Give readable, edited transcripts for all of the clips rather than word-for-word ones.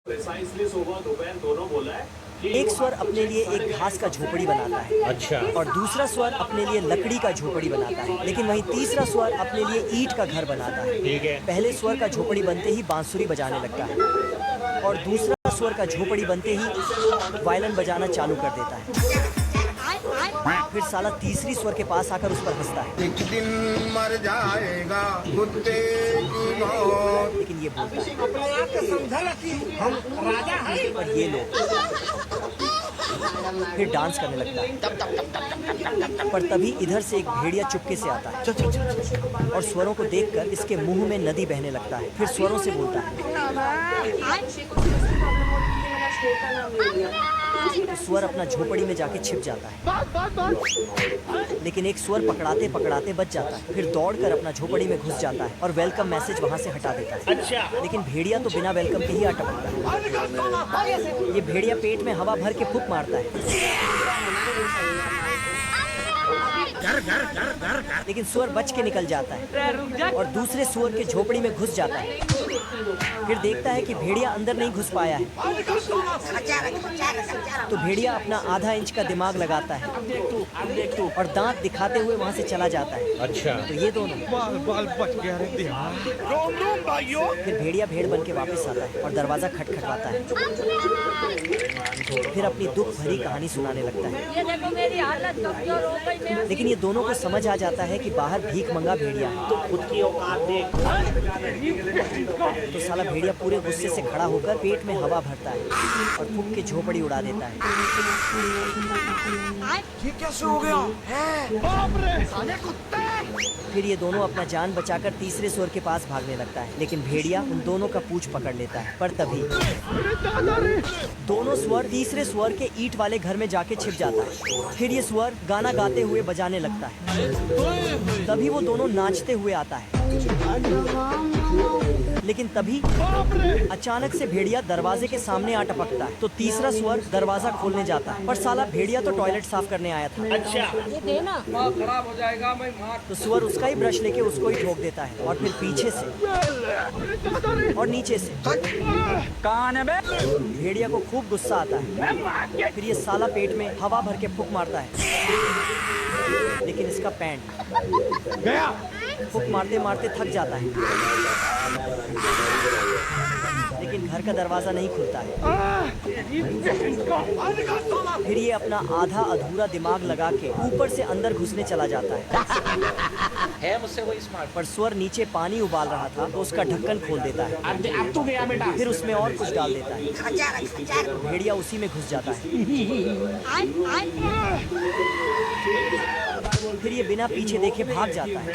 Precisely सुबह दोपहर दोनों बोला है कि एक स्वर अपने लिए एक घास का झोपड़ी बनाता है। अच्छा। और दूसरा स्वर अपने लिए लकड़ी का झोपड़ी बनाता है। लेकिन वहीं तीसरा स्वर अपने लिए ईंट का घर बनाता है। ठीक है। पहले स्वर का झोपड़ी बनते ही बांसुरी बजाने लगता है और दूसरा स्वर का झोपड़ी बनते ही वायलिन बजाना चालू कर देता है। फिर साला तीसरी स्वर के पास आकर उस पर हंसता है। एक दिन मर जाएगा कुत्ते की मौत। लेकिन ये बोलता है अपने आप को समझा कि हम राजा हैं। पर ये लोग फिर डांस करने लगता है। पर तभी इधर से एक भेड़िया चुपके से आता है और स्वरों को देखकर इसके मुंह में नदी बहने लगता है। फिर स्वरों से बोलता है। तो स्वर अपना झोपड़ी में जाके छिप जाता है। लेकिन एक स्वर पकड़ाते पकड़ाते बच जाता है। फिर दौड़कर अपना झोपड़ी में घुस जाता है और वेलकम मैसेज वहां से हटा देता है। अच्छा। लेकिन भेड़िया तो बिना वेलकम के ही आ टपकता है। ये भेड़िया पेट में हवा भर के फूंक मारता है। लेकिन सुअर बच के निकल जाता है और दूसरे सुअर के झोपड़ी में घुस जाता है। फिर देखता है कि भेड़िया अंदर नहीं घुस पाया है। तो भेड़िया अपना आधा इंच का दिमाग लगाता है और दांत दिखाते हुए वहां से चला जाता है। अच्छा। तो ये दोनों बाल बच गया रे भाइयों। फिर भेड़िया भेड़ बन के वापस आता है और दरवाजा खटखटाता है। फिर अपनी दुख भरी कहानी सुनाने लगता है। ये देखो मेरी हालत कमजोर हो गई मैं। लेकिन ये दोनों को समझ आ जाता है कि बाहर भीख मंगा भेड़िया है। तो खुद की औकात देख। तो साला भेड़िया पूरे गुस्से से खड़ा होकर पेट में हवा भरता है और फूंक के झोपड़ी उड़ा देता है। ये कैसे हो गया है? बाप रे साले कुत्ते। फिर ये दोनों अपना जान बचाकर तीसरे सुअर के पास भागने लगता है। लेकिन भेड़िया उन दोनों का पूंछ पकड़ लेता है। पर तभी दोनों सुअर तीसरे सुअर के ईंट वाले घर में जाके छिप जाता है। फिर ये सुअर गाना गाते हुए बजाने लगता है। तभी वो दोनों नाचते हुए आता है। लेकिन तभी अचानक से भेड़िया दरवाजे के सामने आ टपकता है। तो तीसरा सुअर दरवाजा खोलने जाता है। पर साला भेड़िया तो टॉयलेट साफ करने आया था। अच्छा। ये देना खराब हो जाएगा मैं मार। तो सुअर उसका ही ब्रश लेके उसको ही ठोक देता है और फिर पीछे से और नीचे से। कौन है बे? भेड़िया को खूब गुस्सा आता है। फिर ये साला पेट में हवा भर के फूंक मारता है। लेकिन इसका पैंट गया। फूंक मारते मारते थक जाता है। लेकिन घर का दरवाजा नहीं खुलता है। फिर ये अपना आधा अधूरा दिमाग लगा के ऊपर से अंदर घुसने चला जाता है। मुझसे वही स्मार्ट। पर स्वर नीचे पानी उबाल रहा था तो उसका ढक्कन खोल देता है। अब तू गया बेटा। फिर उसमें और कुछ डाल देता है। भेड़िया उसी में घुस जाता है। फिर ये बिना पीछे देखे भाग जाता है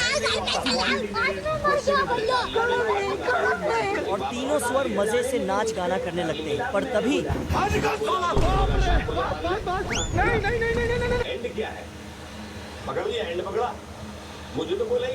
और तीनों स्वर मजे से नाच गाना करने लगते हैं। पर तभी एंड क्या है? पकड़ लिया, एंड पकड़ा। मुझे तो बोला ही